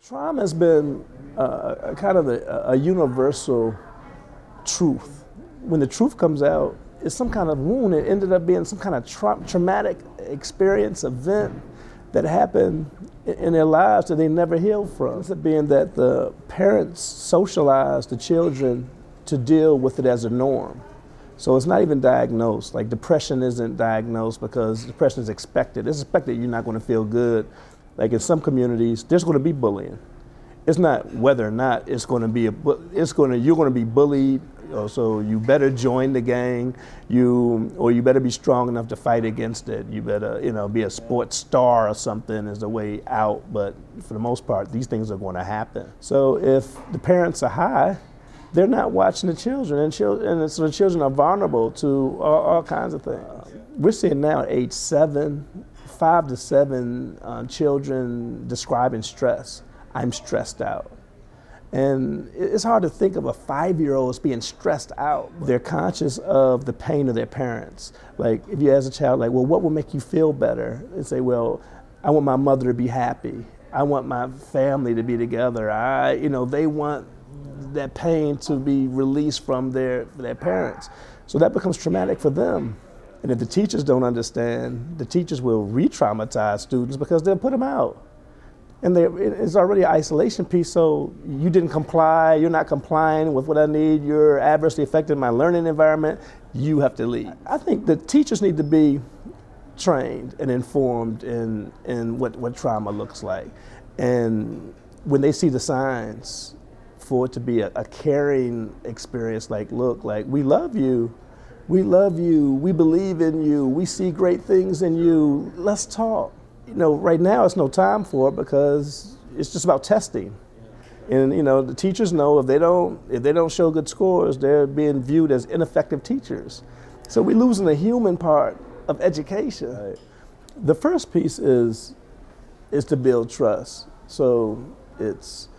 Trauma has been a kind of a universal truth. When the truth comes out, it's some kind of wound. It ended up being some kind of traumatic experience, event that happened in their lives that they never healed from. It's being that the parents socialize the children to deal with it as a norm. So it's not even diagnosed. Like depression isn't diagnosed because depression is expected. It's expected you're not going to feel good. Like in some communities, there's going to be bullying. It's not whether or not it's going to be you're going to be bullied. So you better join the gang. You better be strong enough to fight against it. You better be a sports star or something is the way out. But for the most part, these things are going to happen. So if the parents are high, they're not watching the children, and so the children are vulnerable to all kinds of things. We're seeing now at age 5 to 7, children describing stress. I'm stressed out. And it's hard to think of a 5-year-old as being stressed out. They're conscious of the pain of their parents. Like if you ask a child, like, well, what will make you feel better? They say, well, I want my mother to be happy. I want my family to be together. They want that pain to be released from their parents. So that becomes traumatic for them. And if the teachers don't understand, the teachers will re-traumatize students because they'll put them out. And it's already an isolation piece, so you didn't comply, you're not complying with what I need, you're adversely affecting my learning environment, you have to leave. I think the teachers need to be trained and informed in what trauma looks like. And when they see the signs, for it to be a caring experience, like, look, like, we love you, we believe in you, we see great things in you, let's talk. Right now it's no time for it because it's just about testing. And the teachers know if they don't show good scores, they're being viewed as ineffective teachers. So we're losing the human part of education. Right. The first piece is to build trust. So it's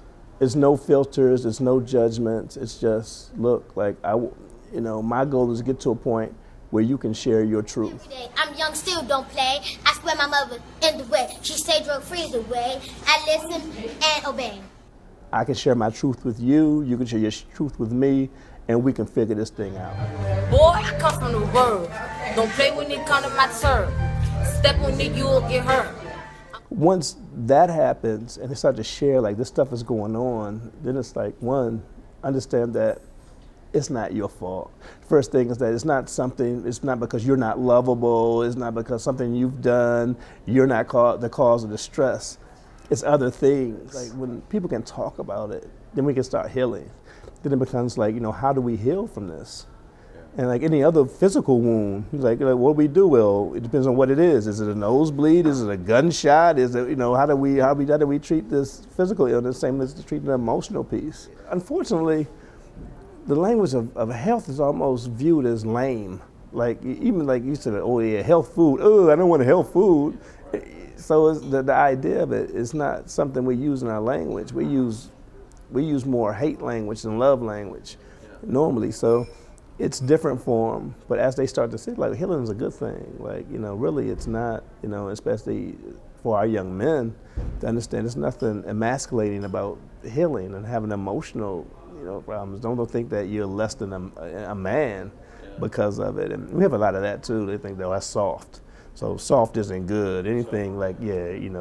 no filters, it's no judgments. It's just, look, like my goal is to get to a point where you can share your truth. I'm young, still don't play. I swear my mother in the way. She say drug free is the way. I listen and obey. I can share my truth with you, you can share your truth with me, and we can figure this thing out. Boy, I come from the world. Don't play when it comes to my turn. Step on it, you'll get hurt. Once that happens and they start to share like this stuff is going on, then it's like, one, understand that it's not your fault. First thing is that it's not because you're not lovable, it's not because something you've done, you're not the cause of the stress. It's other things. Like when people can talk about it, then we can start healing. Then it becomes like, how do we heal from this? And like any other physical wound, like what do we do? Well, it depends on what it is. Is it a nosebleed? Is it a gunshot? Is it, how do we treat this physical illness? Same as treating the emotional piece. Unfortunately, the language of health is almost viewed as lame. Like even like you said, oh yeah, health food. Oh, I don't want a health food. So it's the idea of it is not something we use in our language. We use more hate language than love language normally. So it's different for them. But as they start to see, like healing is a good thing. Like really, it's not. Especially for our young men to understand, there's nothing emasculating about healing and having emotional problems. Don't think that you're less than a man because of it. And we have a lot of that too. They think, that's soft. So soft isn't good. Anything like,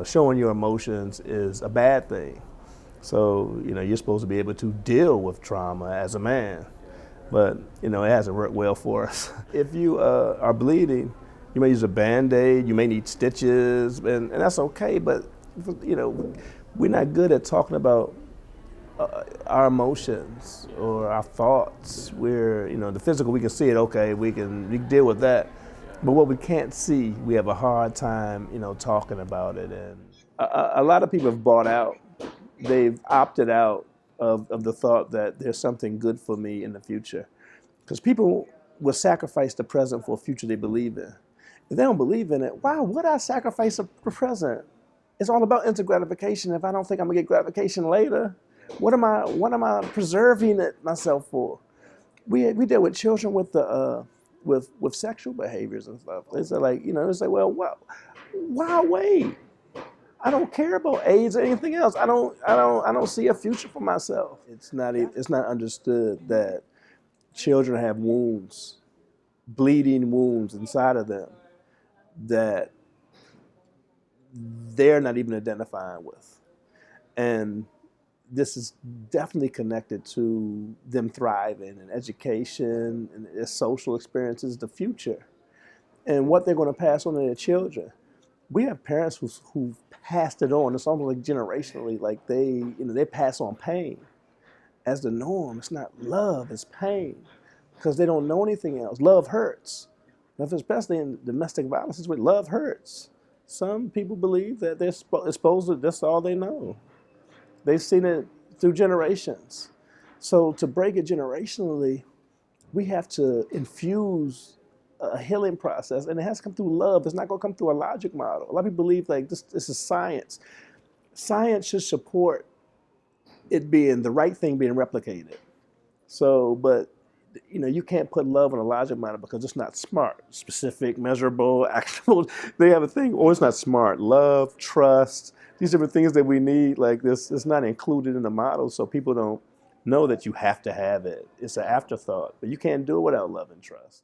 showing your emotions is a bad thing. So, you're supposed to be able to deal with trauma as a man. But, it hasn't worked well for us. If you are bleeding, you may use a Band-Aid, you may need stitches, and that's okay. But, we're not good at talking about our emotions or our thoughts. We're, the physical, we can see it, okay, we can deal with that. But what we can't see, we have a hard time, talking about it. And a lot of people have bought out. They've opted out of the thought that there's something good for me in the future. Because people will sacrifice the present for a future they believe in. If they don't believe in it, why would I sacrifice the present? It's all about instant gratification. If I don't think I'm gonna get gratification later, what am I preserving it myself for? We deal with children with with sexual behaviors and stuff. It's like, it's like, well, why wait? I don't care about AIDS or anything else. I don't see a future for myself. It's not understood that children have wounds, bleeding wounds inside of them that they're not even identifying with. And this is definitely connected to them thriving in education and their social experiences, the future, and what they're going to pass on to their children. We have parents who've passed it on. It's almost like generationally, like they pass on pain as the norm. It's not love, it's pain, because they don't know anything else. Love hurts. Especially in domestic violence, is what love hurts. Some people believe that they're supposed to, that's all they know. They've seen it through generations. So to break it generationally, we have to infuse a healing process, and it has to come through love. It's not going to come through a logic model. A lot of people believe like this is science. Science should support it being the right thing being replicated. So, but you can't put love on a logic model because it's not smart, specific, measurable, actionable. They have a thing, or it's not smart. Love, trust, these different things that we need, like this, it's not included in the model, so people don't know that you have to have it. It's an afterthought, but you can't do it without love and trust.